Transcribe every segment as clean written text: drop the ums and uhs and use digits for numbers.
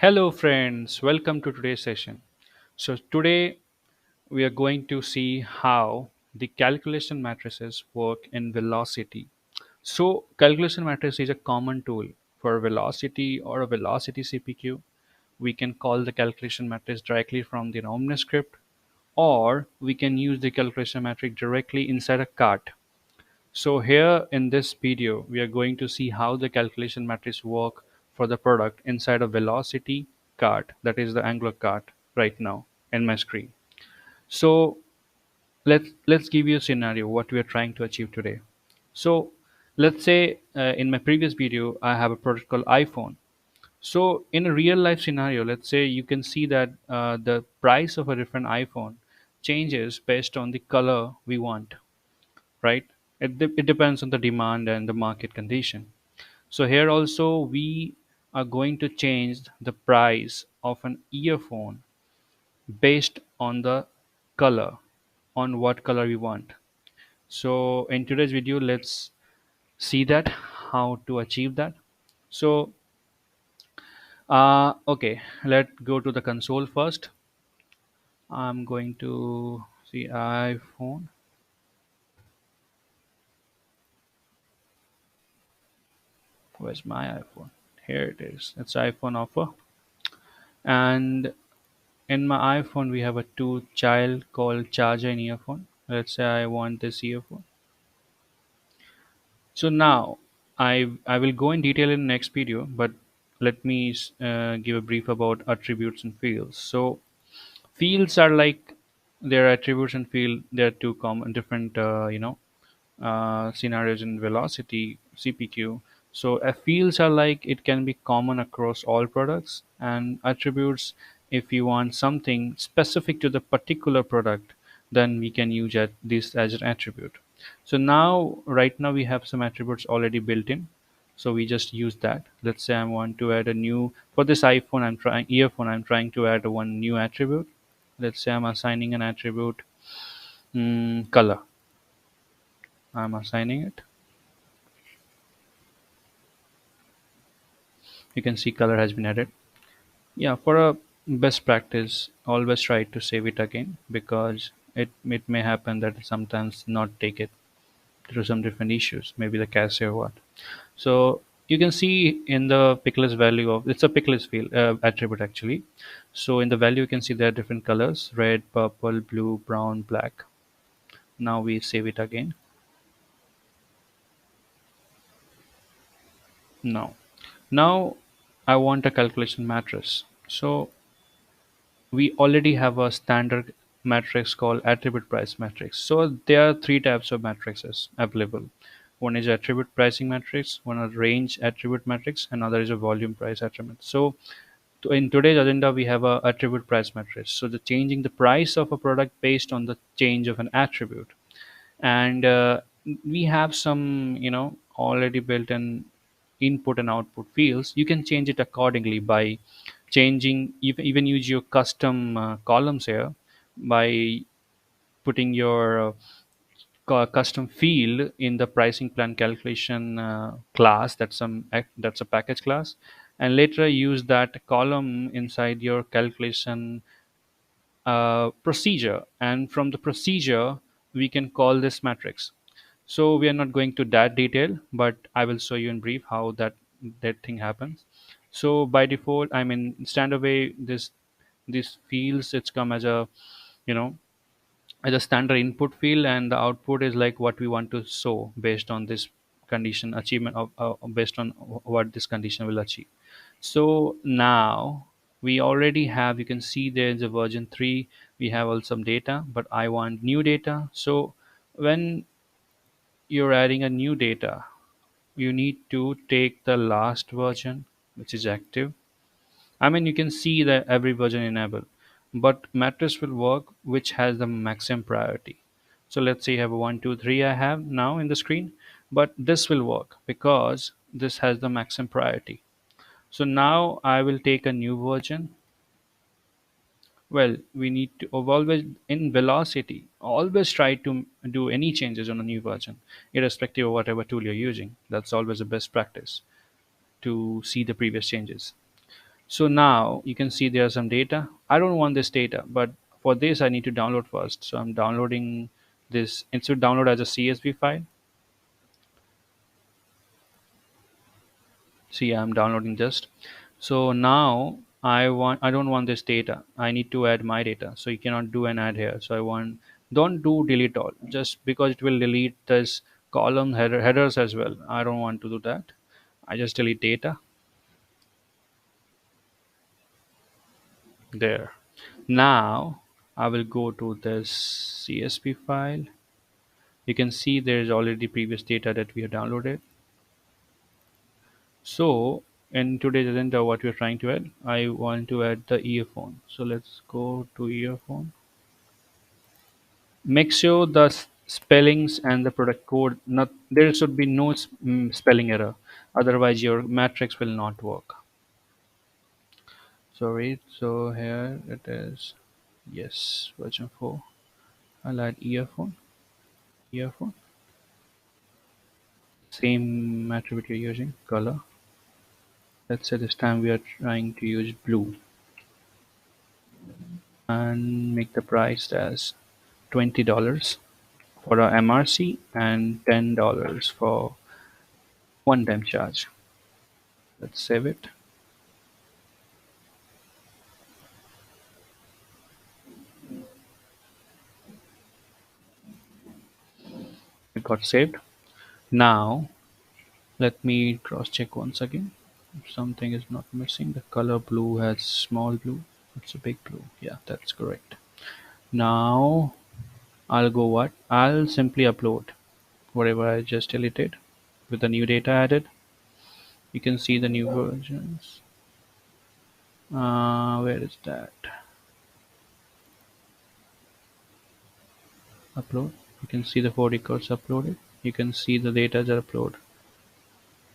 Hello, friends. Welcome to today's session. So, today we are going to see how the calculation matrices work in Velocity. So, calculation matrix is a common tool for Velocity or a Velocity CPQ. We can call the calculation matrix directly from the Omni script, or we can use the calculation matrix directly inside a cart. So here in this video, we are going to see how the calculation matrix work for the product inside a velocity cart, that is the Angular cart right now in my screen. So let's give you a scenario what we are trying to achieve today. So let's say in my previous video, I have a product called iPhone. So in a real life scenario, let's say you can see that the price of a different iPhone changes based on the color we want, right? It depends on the demand and the market condition. So here also we are going to change the price of an earphone based on the color, on what color we want. So in today's video, let's see that how to achieve that. So okay, let's go to the console first. I'm going to see iPhone. Where's my iPhone? Here it is. It's iPhone offer. And in my iPhone, we have a two child called charger and earphone. Let's say I want this earphone. So now I will go in detail in the next video, but let me give a brief about attributes and fields. So fields are like their attributes and field. They are two common different scenarios in velocity CPQ. So fields are like it can be common across all products, and attributes, if you want something specific to the particular product, then we can use this as an attribute. So now right now we have some attributes already built in, so we just use that. Let's say I want to add a new, for this iPhone I'm trying earphone, I'm trying to add one new attribute. Let's say I'm assigning an attribute, color. I'm assigning it. You can see color has been added. Yeah, for a best practice, always try to save it again, because it may happen that sometimes not take it through some different issues, maybe the cache or what. So you can see in the picklist value of, it's a picklist field attribute actually. So in the value you can see there are different colors: red, purple, blue, brown, black. Now we save it again. Now I want a calculation matrix. So we already have a standard matrix called attribute price matrix. So there are three types of matrices available. One is attribute pricing matrix, one is range attribute matrix, another is a volume price attribute. So in today's agenda, we have a attribute price matrix. So the changing the price of a product based on the change of an attribute. And we have some already built in input and output fields. You can change it accordingly by changing, even use your custom columns here by putting your custom field in the pricing plan calculation class. That's a package class, and later use that column inside your calculation procedure, and from the procedure we can call this matrix. So we are not going to that detail, but I will show you in brief how that thing happens. So by default, I mean standard way, this fields, it's come as a, you know as a standard input field, and the output is like what we want to show based on this condition achievement of, based on what this condition will achieve. So now we already have, you can see there's a version 3, we have all some data, but I want new data. So when you're adding a new data, you need to take the last version which is active. I mean, you can see that every version enabled, but matrix will work which has the maximum priority. So let's say you have a 1 2 3 I have now in the screen, but this will work because this has the maximum priority. So now I will take a new version. Well, we need to always, in velocity, always try to do any changes on a new version, irrespective of whatever tool you're using. That's always the best practice to see the previous changes. So now you can see there's some data. I don't want this data, but for this I need to download first. So I'm downloading this. Instead of download as a CSV file. See, I'm downloading just. So now I don't want this data. I need to add my data. So you cannot do an add here. So I want, don't do delete all, just because it will delete this column headers as well. I don't want to do that. I just delete data there. Now I will go to this CSV file. You can see there is already previous data that we have downloaded. So in today's agenda, what we're trying to add, I want to add the earphone. So let's go to earphone. Make sure the spellings and the product code, not there should be no spelling error. Otherwise, your matrix will not work. Sorry. So here it is. Yes, version 4. I'll add earphone. Earphone. Same attribute you're using. Color. Let's say this time we are trying to use blue and make the price as $20 for our MRC and $10 for one-time charge. Let's save it. It got saved. Now let me cross-check once again. If something is not missing, the color blue has small blue. It's a big blue. Yeah, that's correct. Now I'll go what? I'll simply upload whatever I just deleted with the new data added. You can see the new versions. Where is that? Upload. You can see the 4 records uploaded. You can see the data is uploaded.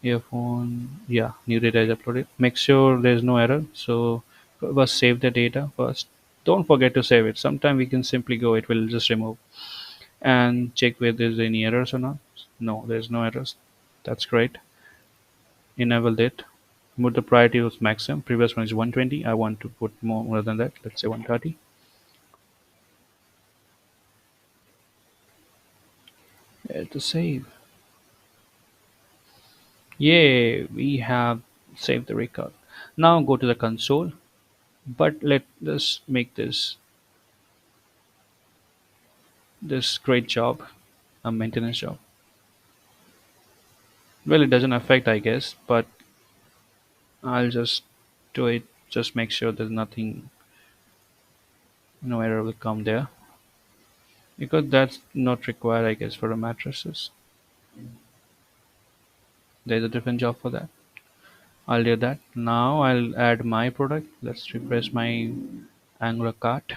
Earphone, yeah, new data is uploaded. Make sure there's no error. So first save the data first. Don't forget to save it. Sometime we can simply go, it will just remove and check whether there's any errors or not. No, there's no errors. That's great. Enable it. Move the priority was maximum. Previous one is 120. I want to put more than that. Let's say 130. To save. Yay, we have saved the record. Now go to the console, but let us make this great job a maintenance job. Well, it doesn't affect, I guess, but I'll just do it. Just make sure there's nothing, no error will come there, because that's not required, I guess, for the matrices. There's a different job for that. I'll do that. Now I'll add my product. Let's refresh my Angular cart.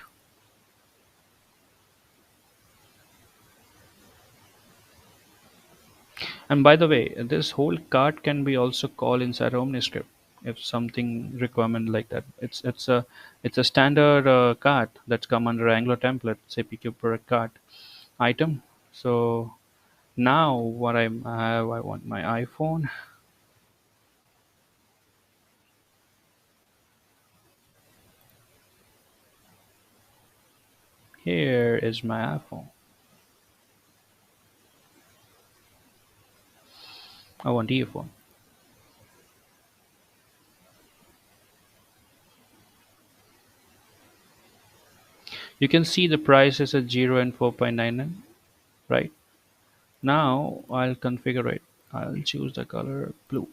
And by the way, this whole cart can be also called inside OmniScript if something requirement like that. It's a standard cart that's come under Angular template CPQ product cart item. So now what I have, I want my iPhone. Here is my iPhone. I want earphone. You can see the price is at 0 and 4.99, right? Now I'll configure it. I'll choose the color blue.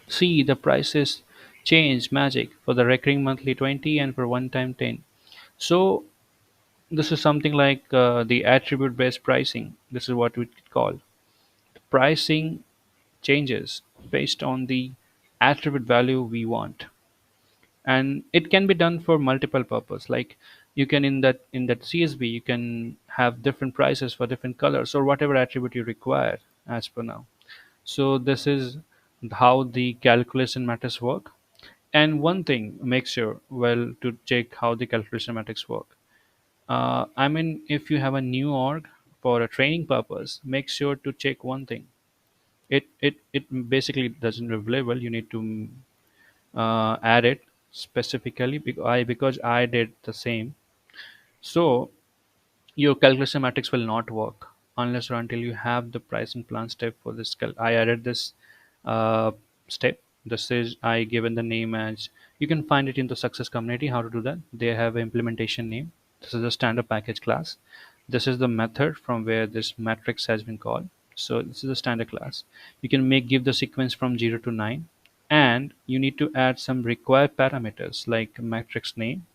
See, the prices change magic for the recurring monthly 20 and for one time 10. So this is something like the attribute based pricing. This is what we call. The pricing changes based on the attribute value we want. And it can be done for multiple purpose, like you can in that CSV you can have different prices for different colors or whatever attribute you require as per now. So this is how the calculation matrix work. And one thing, make sure well to check how the calculation matrix work. I mean, if you have a new org for a training purpose, make sure to check one thing. It basically doesn't available. You need to add it specifically because I did the same. So your calculation matrix will not work unless or until you have the pricing plan step for this. I added this uh, step. This is I given the name as, you can find it in the success community how to do that. They have an implementation name. This is the standard package class. This is the method from where this matrix has been called. So this is a standard class. You can give the sequence from 0 to 9, and you need to add some required parameters like matrix name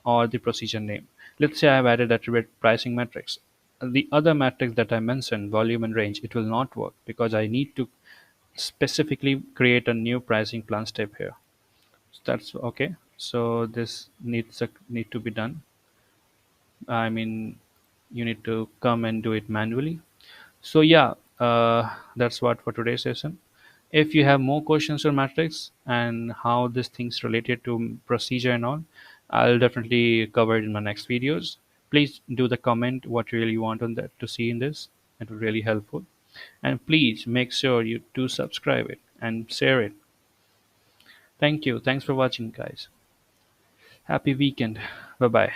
or the procedure name. Let's say I have added attribute pricing matrix. The other matrix that I mentioned, volume and range, it will not work because I need to specifically create a new pricing plan step here. So that's okay. So this need to be done. I mean, you need to come and do it manually. So yeah, that's what for today's session. If you have more questions on matrix and how this things related to procedure and all, I'll definitely cover it in my next videos. Please do the comment what you really want on that to see in this. It will really helpful. And please make sure you do subscribe it and share it. Thank you. Thanks for watching, guys. Happy weekend. Bye bye.